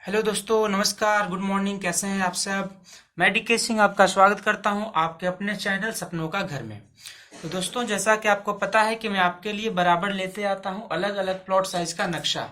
Hello दोस्तों, नमस्कार, good morning. कैसे हैं आप सब? मैं डीके सिंह आपका स्वागत करता हूं आपके अपने चैनल सपनों का घर में। तो दोस्तों, जैसा कि आपको पता है कि मैं आपके लिए बराबर लेते आता हूं अलग अलग प्लॉट साइज का नक्शा।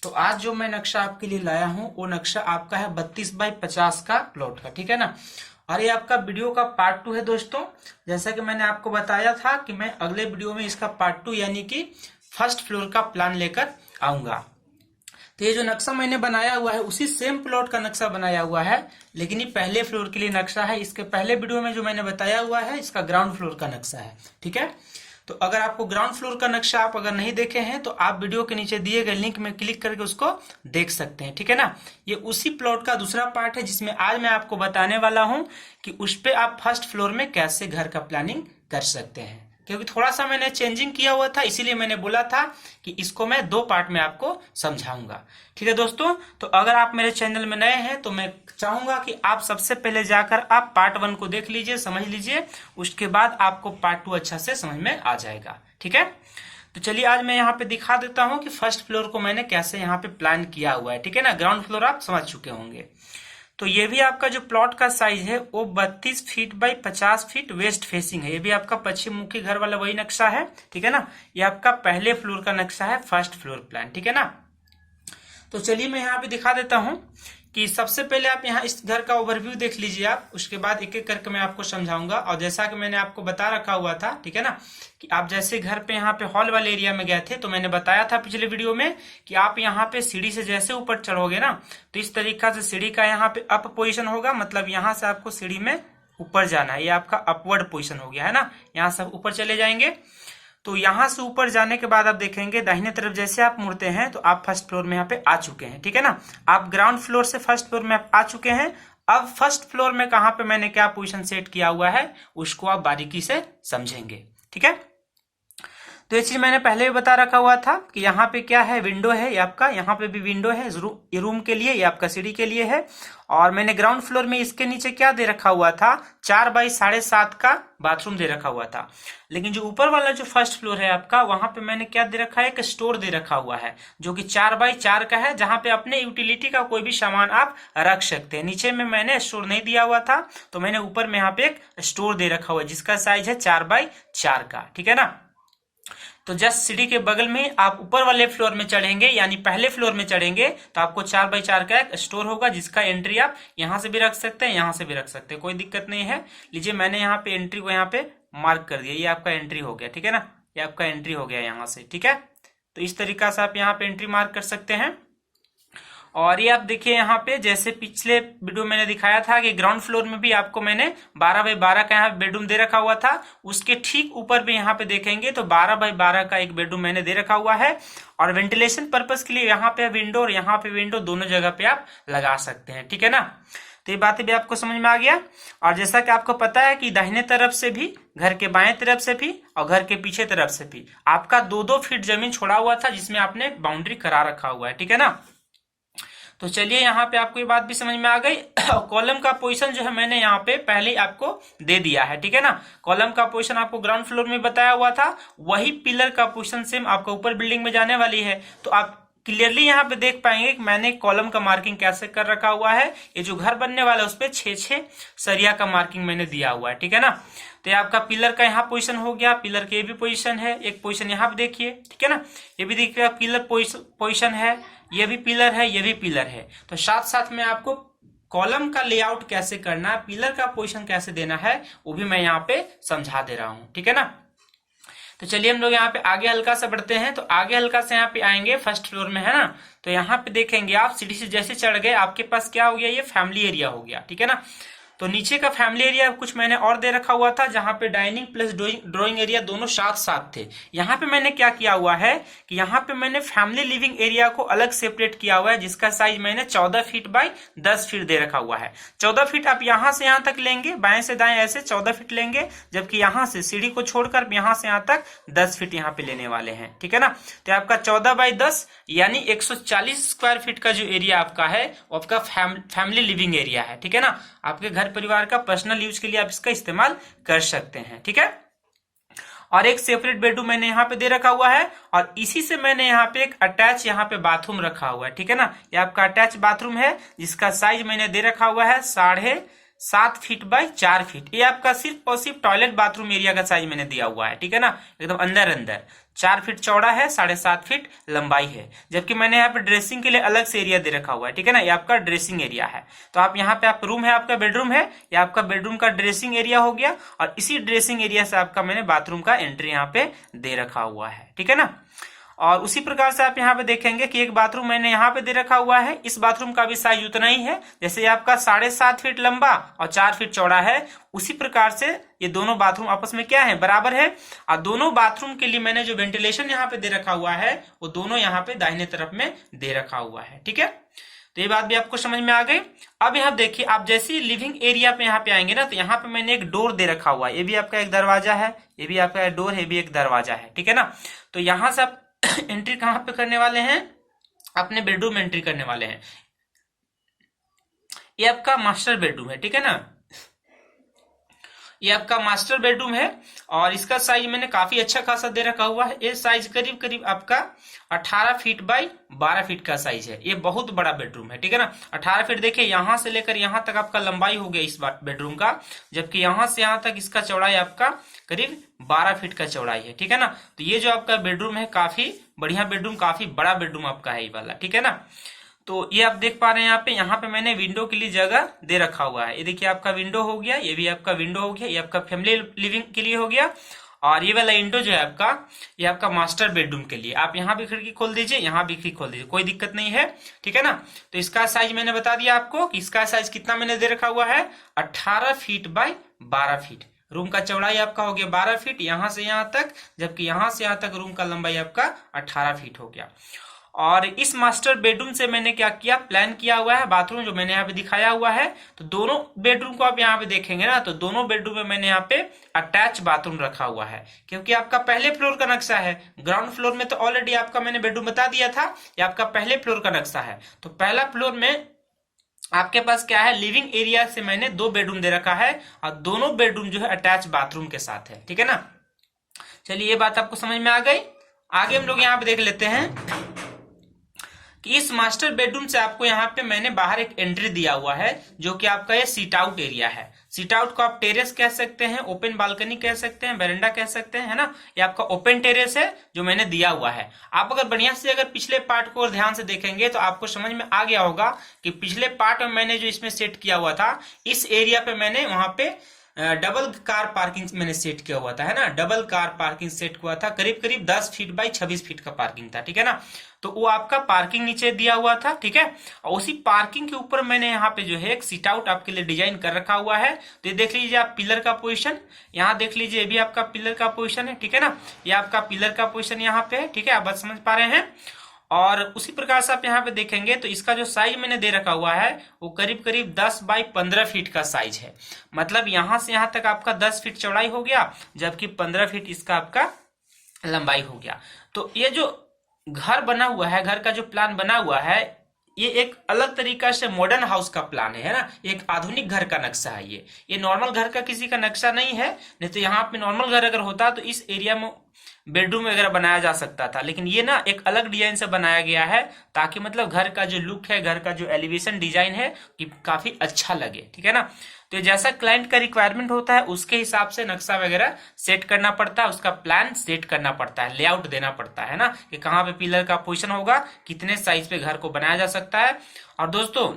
तो आज जो मैं नक्शा आपके लिए लाया हूं वो नक्शा आपका है 32x50 का प्लॉट का, ठीक है ना। और ये आपका वीडियो का पार्ट 2 है दोस्तों। जैसा कि मैंने आपको बताया था कि मैं अगले वीडियो में इसका पार्ट 2 यानी कि फर्स्ट फ्लोर का प्लान लेकर आऊंगा। तो ये जो नक्शा मैंने बनाया हुआ है उसी सेम प्लॉट का नक्शा बनाया हुआ है, लेकिन ये पहले फ्लोर के लिए नक्शा है। इसके पहले वीडियो में जो मैंने बताया हुआ है इसका ग्राउंड फ्लोर का नक्शा है, ठीक है। तो अगर आपको ग्राउंड फ्लोर का नक्शा आप अगर नहीं देखे हैं तो आप वीडियो के नीचे दिए गए लिंक में क्लिक करके उसको देख सकते हैं, ठीक है ना। ये उसी प्लॉट का दूसरा पार्ट है जिसमें आज मैं आपको बताने वाला हूं कि उस पे आप फर्स्ट फ्लोर में कैसे घर का प्लानिंग कर सकते हैं, क्योंकि थोड़ा सा मैंने चेंजिंग किया हुआ था, इसीलिए मैंने बोला था कि इसको मैं 2 पार्ट में आपको समझाऊंगा, ठीक है दोस्तों। तो अगर आप मेरे चैनल में नए हैं तो मैं चाहूंगा कि आप सबसे पहले जाकर आप पार्ट 1 को देख लीजिए, समझ लीजिए, उसके बाद आपको पार्ट 2 अच्छा से समझ में आ जाएगा, ठीक है। तो चलिए आज मैं यहाँ पे दिखा देता हूँ कि फर्स्ट फ्लोर को मैंने कैसे यहाँ पे प्लान किया हुआ है, ठीक है ना। ग्राउंड फ्लोर आप समझ चुके होंगे। तो ये भी आपका जो प्लॉट का साइज है वो 32 feet by 50 feet waste facing है। ये भी आपका पश्चिम मुखी घर वाला वही नक्शा है, ठीक है ना। ये आपका पहले फ्लोर का नक्शा है, फर्स्ट फ्लोर प्लान, ठीक है ना। तो चलिए मैं यहाँ पे दिखा देता हूँ कि सबसे पहले आप यहाँ इस घर का ओवरव्यू देख लीजिए आप, उसके बाद एक एक करके मैं आपको समझाऊंगा। और जैसा कि मैंने आपको बता रखा हुआ था, ठीक है ना, कि आप जैसे घर पे यहाँ पे हॉल वाले एरिया में गए थे तो मैंने बताया था पिछले वीडियो में कि आप यहाँ पे सीढ़ी से जैसे ऊपर चढ़ोगे ना तो इस तरीका से सीढ़ी का यहाँ पे अप पोजिशन होगा, मतलब यहाँ से आपको सीढ़ी में ऊपर जाना है। ये आपका अपवर्ड पोजिशन हो गया है ना, यहाँ से ऊपर चले जाएंगे। तो यहां से ऊपर जाने के बाद आप देखेंगे दाहिने तरफ जैसे आप मुड़ते हैं तो आप फर्स्ट फ्लोर में यहाँ पे आ चुके हैं, ठीक है ना। आप ग्राउंड फ्लोर से फर्स्ट फ्लोर में आप आ चुके हैं। अब फर्स्ट फ्लोर में कहां पे मैंने क्या पोजीशन सेट किया हुआ है उसको आप बारीकी से समझेंगे, ठीक है। तो ये चीज मैंने पहले भी बता रखा हुआ था कि यहाँ पे क्या है, विंडो है ये आपका, यहाँ पे भी विंडो है, ये रूम के लिए, ये आपका सीढ़ी के लिए है। और मैंने ग्राउंड फ्लोर में इसके नीचे क्या दे रखा हुआ था, 4 बाई 7.5 का बाथरूम दे रखा हुआ था। लेकिन जो ऊपर वाला जो फर्स्ट फ्लोर है आपका, वहां पे मैंने क्या दे रखा है, एक स्टोर दे रखा हुआ है जो कि 4 बाई 4 का है, जहां पे अपने यूटिलिटी का कोई भी सामान आप रख सकते हैं। नीचे में मैंने स्टोर नहीं दिया हुआ था तो मैंने ऊपर में यहाँ पे एक स्टोर दे रखा हुआ है जिसका साइज है 4 बाई 4 का, ठीक है ना। तो जस्ट सीढ़ी के बगल में आप ऊपर वाले फ्लोर में चढ़ेंगे, यानी पहले फ्लोर में चढ़ेंगे तो आपको 4 बाई 4 का एक स्टोर होगा जिसका एंट्री आप यहां से भी रख सकते हैं, यहां से भी रख सकते हैं, कोई दिक्कत नहीं है। लीजिए मैंने यहाँ पे एंट्री को यहाँ पे मार्क कर दिया, ये आपका एंट्री हो गया, ठीक है ना। ये आपका एंट्री हो गया यहाँ से, ठीक है। तो इस तरीका से आप यहाँ पे एंट्री मार्क कर सकते हैं। और ये आप देखिए यहाँ पे जैसे पिछले वीडियो मैंने दिखाया था कि ग्राउंड फ्लोर में भी आपको मैंने 12 बाई 12 का यहाँ बेडरूम दे रखा हुआ था, उसके ठीक ऊपर भी यहाँ पे देखेंगे तो 12 बाई 12 का एक बेडरूम मैंने दे रखा हुआ है। और वेंटिलेशन पर्पज के लिए यहाँ पे विंडो और यहाँ पे विंडो दोनों जगह पे आप लगा सकते हैं, ठीक है ना। तो ये बातें भी आपको समझ में आ गया। और जैसा कि आपको पता है कि दाहिने तरफ से भी, घर के बाएं तरफ से भी और घर के पीछे तरफ से भी आपका 2-2 फीट जमीन छोड़ा हुआ था जिसमें आपने बाउंड्री करा रखा हुआ है, ठीक है ना। तो चलिए यहाँ पे आपको ये बात भी समझ में आ गई। कॉलम का पोजीशन जो है मैंने यहाँ पे पहले ही आपको दे दिया है, ठीक है ना। कॉलम का पोजीशन आपको ग्राउंड फ्लोर में बताया हुआ था, वही पिलर का पोजीशन सेम आपका ऊपर बिल्डिंग में जाने वाली है। तो आप क्लियरली यहाँ पे देख पाएंगे कि मैंने कॉलम का मार्किंग कैसे कर रखा हुआ है। ये जो घर बनने वाला है उस पर 6-6 सरिया का मार्किंग मैंने दिया हुआ है, ठीक है ना। तो ये आपका पिलर का यहाँ पोजीशन हो गया, पिलर के भी पोजीशन है, एक पोजीशन यहाँ पे देखिए, ठीक है ना। ये भी देखिए पिलर पोजीशन है, ये भी पिलर है, ये भी पिलर है। तो साथ साथ में आपको कॉलम का लेआउट कैसे करना है, पिलर का पोजीशन कैसे देना है वो भी मैं यहाँ पे समझा दे रहा हूँ, ठीक है ना। तो चलिए हम लोग यहाँ पे आगे हल्का सा बढ़ते हैं। तो आगे हल्का से यहाँ पे आएंगे फर्स्ट फ्लोर में, है ना। तो यहाँ पे देखेंगे आप सीढ़ी से जैसे चढ़ गए आपके पास क्या हो गया, ये फैमिली एरिया हो गया, ठीक है ना। तो नीचे का फैमिली एरिया कुछ मैंने और दे रखा हुआ था जहां पे डाइनिंग प्लस ड्राइंग एरिया दोनों साथ साथ थे। यहाँ पे मैंने क्या किया हुआ है कि यहाँ पे मैंने फैमिली लिविंग एरिया को अलग सेपरेट किया हुआ है जिसका साइज मैंने 14 फीट बाई 10 फीट दे रखा हुआ है। 14 फीट आप यहाँ से यहाँ तक लेंगे, बाएं से दाएं ऐसे 14 फीट लेंगे, जबकि यहाँ से सीढ़ी को छोड़कर यहाँ से यहाँ तक 10 फीट यहाँ पे लेने वाले हैं, ठीक है ना। तो आपका 14 बाई 10 यानी 140 स्क्वायर फीट का जो एरिया आपका है वो आपका फैमिली लिविंग एरिया है, ठीक है ना। आपके घर परिवार का पर्सनल यूज के लिए आप इसका इस्तेमाल कर सकते हैं, ठीक है। और एक सेपरेट बेडरूम मैंने यहाँ पे दे रखा हुआ है, और इसी से मैंने यहाँ पे एक अटैच यहाँ पे बाथरूम रखा हुआ है, ठीक है ना। ये आपका अटैच बाथरूम है जिसका साइज मैंने दे रखा हुआ है 7.5 फीट बाई 4 फीट। ये आपका सिर्फ और सिर्फ टॉयलेट बाथरूम एरिया का साइज मैंने दिया हुआ है, ठीक है ना, एकदम अंदर अंदर 4 फीट चौड़ा है, 7.5 फीट लंबाई है। जबकि मैंने यहाँ पे ड्रेसिंग के लिए अलग से एरिया दे रखा हुआ है, ठीक है ना। ये आपका ड्रेसिंग एरिया है। तो आप यहाँ पे आप रूम है, आपका बेडरूम है, ये आपका बेडरूम का ड्रेसिंग एरिया हो गया, और इसी ड्रेसिंग एरिया से आपका मैंने बाथरूम का एंट्री यहाँ पे दे रखा हुआ है, ठीक है ना। और उसी प्रकार से आप यहाँ पे देखेंगे कि एक बाथरूम मैंने यहाँ पे दे रखा हुआ है। इस बाथरूम का भी साइज उतना ही है, जैसे आपका 7.5 फीट लंबा और 4 फीट चौड़ा है, उसी प्रकार से ये दोनों बाथरूम आपस में क्या है, बराबर है। और दोनों बाथरूम के लिए मैंने जो वेंटिलेशन यहाँ पे दे रखा हुआ है वो दोनों यहाँ पे दाहिने तरफ में दे रखा हुआ है, ठीक है। तो ये बात भी आपको समझ में आ गई। अब यहाँ देखिए, आप जैसे लिविंग एरिया पे यहाँ पे आएंगे ना, तो यहाँ पे मैंने एक डोर दे रखा हुआ है। ये भी आपका एक दरवाजा है, ये भी आपका डोर है, ये भी एक दरवाजा है, ठीक है ना। तो यहाँ से आप एंट्री कहां पे करने वाले हैं, अपने बेडरूम में एंट्री करने वाले हैं। ये आपका मास्टर बेडरूम है, ठीक है ना। ये आपका मास्टर बेडरूम है, और इसका साइज मैंने काफी अच्छा खासा दे रखा हुआ है। ये साइज करीब करीब आपका 18 फीट बाई 12 फीट का साइज है। ये बहुत बड़ा बेडरूम है, ठीक है ना। 18 फीट देखिए, यहां से लेकर यहां तक आपका लंबाई हो गया इस बेडरूम का, जबकि यहां से यहां तक इसका चौड़ाई आपका करीब 12 फीट का चौड़ाई है, ठीक है ना। तो ये जो आपका बेडरूम है काफी बढ़िया बेडरूम, काफी बड़ा बेडरूम आपका है ये वाला, ठीक है ना। तो ये आप देख पा रहे हैं यहाँ पे मैंने विंडो के लिए जगह दे रखा हुआ है। ये देखिए आपका विंडो हो गया, ये भी आपका विंडो हो गया, ये आपका फैमिली लिविंग के लिए हो गया। और ये वाला विंडो जो है आपका, ये आपका मास्टर बेडरूम के लिए। आप यहाँ भी खिड़की खोल दीजिए, यहाँ भी खिड़की खोल दीजिए, कोई दिक्कत नहीं है, ठीक है ना। तो इसका साइज मैंने बता दिया आपको कि इसका साइज कितना मैंने दे रखा हुआ है, 18 फीट बाई 12 फीट। रूम का चौड़ाई आपका हो गया 12 फीट यहां से यहां तक, जबकि यहां से यहां तक रूम का लंबाई आपका 18 फीट हो गया। और इस मास्टर बेडरूम से मैंने क्या किया, प्लान किया हुआ है बाथरूम जो मैंने यहाँ पे दिखाया हुआ है। तो दोनों बेडरूम को आप यहाँ पे देखेंगे ना, तो दोनों बेडरूम में मैंने यहाँ पे अटैच बाथरूम रखा हुआ है, क्योंकि आपका पहले फ्लोर का नक्शा है। ग्राउंड फ्लोर में तो ऑलरेडी आपका मैंने बेडरूम बता दिया था, ये आपका पहले फ्लोर का नक्शा है। तो पहला फ्लोर में आपके पास क्या है, लिविंग एरिया से मैंने 2 बेडरूम दे रखा है, और दोनों बेडरूम जो है अटैच बाथरूम के साथ है, ठीक है ना। चलिए ये बात आपको समझ में आ गई। आगे हम लोग यहाँ पे देख लेते हैं कि इस मास्टर बेडरूम से आपको यहाँ पे मैंने बाहर एक एंट्री दिया हुआ है, जो कि आपका ये सीट आउट एरिया है। सीट आउट को आप टेरेस कह सकते हैं, ओपन बालकनी कह सकते हैं, वेरेंडा कह सकते हैं, है ना। ये आपका ओपन टेरेस है जो मैंने दिया हुआ है। आप अगर बढ़िया से अगर पिछले पार्ट को और ध्यान से देखेंगे तो आपको समझ में आ गया होगा कि पिछले पार्ट में मैंने जो इसमें सेट किया हुआ था, इस एरिया पे मैंने वहां पे डबल कार पार्किंग मैंने सेट किया हुआ था, है ना। डबल कार पार्किंग सेट हुआ था, करीब करीब 10 फीट बाई 26 फीट का पार्किंग था, ठीक है ना। तो वो आपका पार्किंग नीचे दिया हुआ था, ठीक है। और उसी पार्किंग के ऊपर मैंने यहाँ पे जो है एक सीट आउट आपके लिए डिजाइन कर रखा हुआ है। तो ये देख लीजिए आप पिलर का पोजीशन, यहाँ देख लीजिए, ये भी आपका पिलर का पोजीशन है, ठीक है ना। ये आपका पिलर का पोजीशन यहाँ पे है, ठीक है, आप बात समझ पा रहे हैं। और उसी प्रकार से आप यहाँ पे देखेंगे तो इसका जो साइज मैंने दे रखा हुआ है वो करीब करीब 10 बाई 15 फीट का साइज है। मतलब यहां से यहां तक आपका 10 फीट चौड़ाई हो गया, जबकि 15 फीट इसका आपका लंबाई हो गया। तो ये जो घर बना हुआ है, घर का जो प्लान बना हुआ है, ये एक अलग तरीका से मॉडर्न हाउस का प्लान है ना। एक आधुनिक घर का नक्शा है ये नॉर्मल घर का किसी का नक्शा नहीं है। नहीं तो यहाँ पे नॉर्मल घर अगर होता तो इस एरिया में बेडरूम वगैरह बनाया जा सकता था, लेकिन ये ना एक अलग डिजाइन से बनाया गया है, ताकि मतलब घर का जो लुक है, घर का जो एलिवेशन डिजाइन है कि काफी अच्छा लगे, ठीक है ना। तो जैसा क्लाइंट का रिक्वायरमेंट होता है उसके हिसाब से नक्शा वगैरह सेट करना पड़ता है, उसका प्लान सेट करना पड़ता है, लेआउट देना पड़ता है ना, कि कहाँ पे पिलर का पोजीशन होगा, कितने साइज पे घर को बनाया जा सकता है। और दोस्तों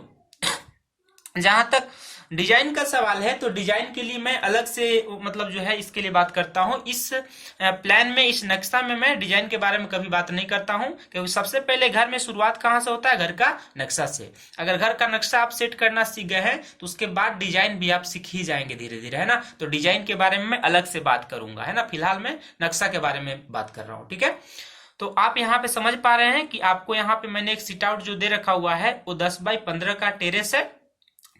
जहां तक डिजाइन का सवाल है, तो डिजाइन के लिए मैं अलग से मतलब जो है इसके लिए बात करता हूं। इस प्लान में, इस नक्शा में मैं डिजाइन के बारे में कभी बात नहीं करता हूं, क्योंकि सबसे पहले घर में शुरुआत कहां से होता है, घर का नक्शा से। अगर घर का नक्शा आप सेट करना सीख गए हैं तो उसके बाद डिजाइन भी आप सीख ही जाएंगे धीरे धीरे, है ना। तो डिजाइन के बारे में मैं अलग से बात करूंगा, है ना। फिलहाल मैं नक्शा के बारे में बात कर रहा हूँ, ठीक है। तो आप यहाँ पे समझ पा रहे हैं कि आपको यहाँ पे मैंने एक सीट आउट जो दे रखा हुआ है वो 10 बाई 15 का टेरेस है,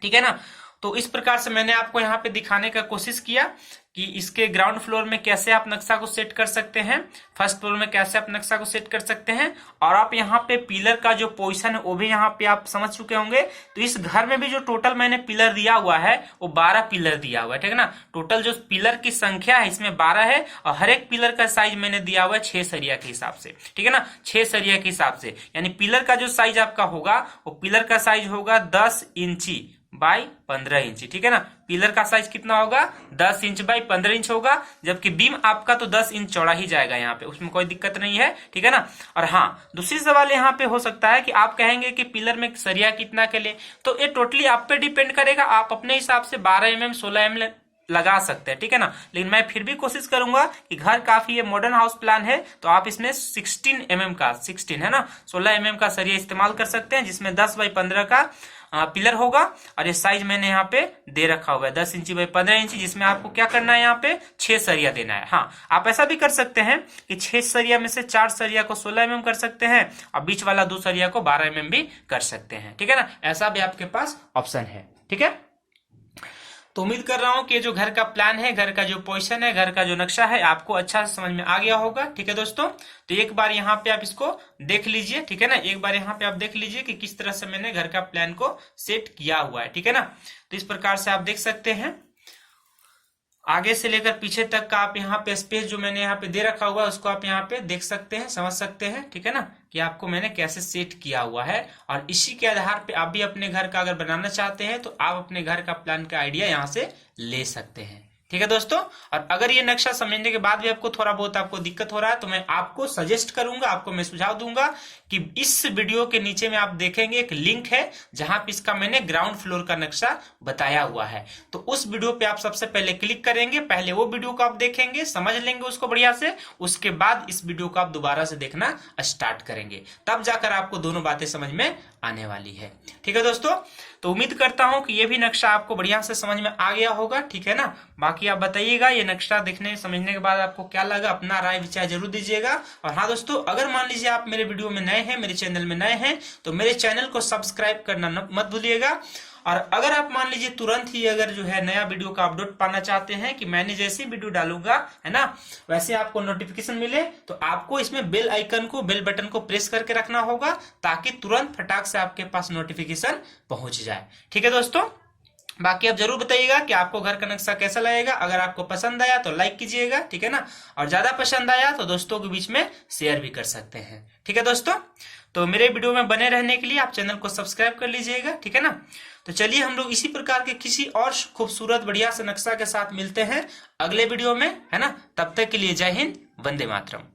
ठीक है ना। तो इस प्रकार से मैंने आपको यहाँ पे दिखाने का कोशिश किया कि इसके ग्राउंड फ्लोर में कैसे आप नक्शा को सेट कर सकते हैं, फर्स्ट फ्लोर में कैसे आप नक्शा को सेट कर सकते हैं, और आप यहाँ पे पिलर का जो पोजीशन है वो भी यहाँ पे आप समझ चुके होंगे। तो इस घर में भी जो टोटल मैंने पिलर दिया हुआ है वो 12 पिलर दिया हुआ है, ठीक है ना। टोटल जो पिलर की संख्या है इसमें 12 है, और हर एक पिलर का साइज मैंने दिया हुआ है 6 सरिया के हिसाब से, ठीक है ना, 6 सरिया के हिसाब से। यानी पिलर का जो साइज आपका होगा वो पिलर का साइज होगा 10 इंची बाई 15 इंची, ठीक है ना। पिलर का साइज कितना होगा, 10 इंच बाई 15 इंच होगा, जबकि बीम आपका तो 10 इंच चौड़ा ही जाएगा यहाँ पे, उसमें कोई दिक्कत नहीं है, ठीक है ना। और हाँ, दूसरी सवाल यहाँ पे हो सकता है कि आप कहेंगे कि पिलर में सरिया कितना के लिए, तो ये टोटली आप पे डिपेंड करेगा, आप अपने हिसाब से 12 mm 16 mm लगा सकते हैं, ठीक है ना। लेकिन मैं फिर भी कोशिश करूंगा कि घर काफी मॉडर्न हाउस प्लान है, तो आप इसमें 16 mm का 16 है ना 16 mm का सरिया इस्तेमाल कर सकते हैं, जिसमें 10 बाई 15 का पिलर होगा। और ये साइज मैंने यहाँ पे दे रखा हुआ है 10 इंची बाई 15 इंची, जिसमें आपको क्या करना है, यहाँ पे 6 सरिया देना है। हाँ, आप ऐसा भी कर सकते हैं कि 6 सरिया में से 4 सरिया को 16 mm कर सकते हैं, और बीच वाला 2 सरिया को 12 mm भी कर सकते हैं, ठीक है ना। ऐसा भी आपके पास ऑप्शन है, ठीक है। तो उम्मीद कर रहा हूं कि जो घर का प्लान है, घर का जो पोजीशन है, घर का जो नक्शा है, आपको अच्छा से समझ में आ गया होगा, ठीक है दोस्तों। तो एक बार यहाँ पे आप इसको देख लीजिए, ठीक है ना, एक बार यहाँ पे आप देख लीजिए कि किस तरह से मैंने घर का प्लान को सेट किया हुआ है, ठीक है ना। तो इस प्रकार से आप देख सकते हैं, आगे से लेकर पीछे तक का आप यहाँ पे स्पेस जो मैंने यहाँ पे दे रखा हुआ है उसको आप यहाँ पे देख सकते हैं, समझ सकते हैं, ठीक है ना, कि आपको मैंने कैसे सेट किया हुआ है। और इसी के आधार पे आप भी अपने घर का अगर बनाना चाहते हैं तो आप अपने घर का प्लान का आइडिया यहाँ से ले सकते हैं, ठीक है दोस्तों। और अगर ये नक्शा समझने के बाद भी आपको थोड़ा बहुत आपको दिक्कत हो रहा है तो मैं आपको सजेस्ट करूंगा, आपको मैं सुझाव दूंगा कि इस वीडियो के नीचे में आप देखेंगे एक लिंक है जहां पे इसका मैंने ग्राउंड फ्लोर का नक्शा बताया हुआ है। तो उस वीडियो पे आप सबसे पहले क्लिक करेंगे, पहले वो वीडियो को आप देखेंगे, समझ लेंगे उसको बढ़िया से, उसके बाद इस वीडियो को आप दोबारा से देखना स्टार्ट करेंगे, तब जाकर आपको दोनों बातें समझ में आने वाली है, ठीक है दोस्तों। तो उम्मीद करता हूं कि ये भी नक्शा आपको बढ़िया से समझ में आ गया होगा, ठीक है ना। बाकी आप बताइएगा ये नक्शा देखने समझने के बाद आपको क्या लगा, अपना राय विचार जरूर दीजिएगा। और हाँ दोस्तों, अगर मान लीजिए आप मेरे वीडियो में नए हैं, मेरे चैनल में नए हैं, तो मेरे चैनल को सब्सक्राइब करना मत भूलिएगा। और अगर आप मान लीजिए तुरंत ही अगर जो है नया वीडियो का अपडेट पाना चाहते हैं कि मैंने जैसे वीडियो डालूंगा, है ना, वैसे आपको नोटिफिकेशन मिले, तो आपको इसमें बेल आइकन को, बेल बटन को प्रेस करके रखना होगा, ताकि तुरंत फटाक से आपके पास नोटिफिकेशन पहुंच जाए, ठीक है दोस्तों। बाकी आप जरूर बताइएगा कि आपको घर का नक्शा कैसा लगेगा। अगर आपको पसंद आया तो लाइक कीजिएगा, ठीक है ना, और ज्यादा पसंद आया तो दोस्तों के बीच में शेयर भी कर सकते हैं, ठीक है दोस्तों। तो मेरे वीडियो में बने रहने के लिए आप चैनल को सब्सक्राइब कर लीजिएगा, ठीक है ना। तो चलिए हम लोग इसी प्रकार के किसी और खूबसूरत बढ़िया से नक्शा के साथ मिलते हैं अगले वीडियो में, है ना। तब तक के लिए जय हिंद, वंदे मातरम।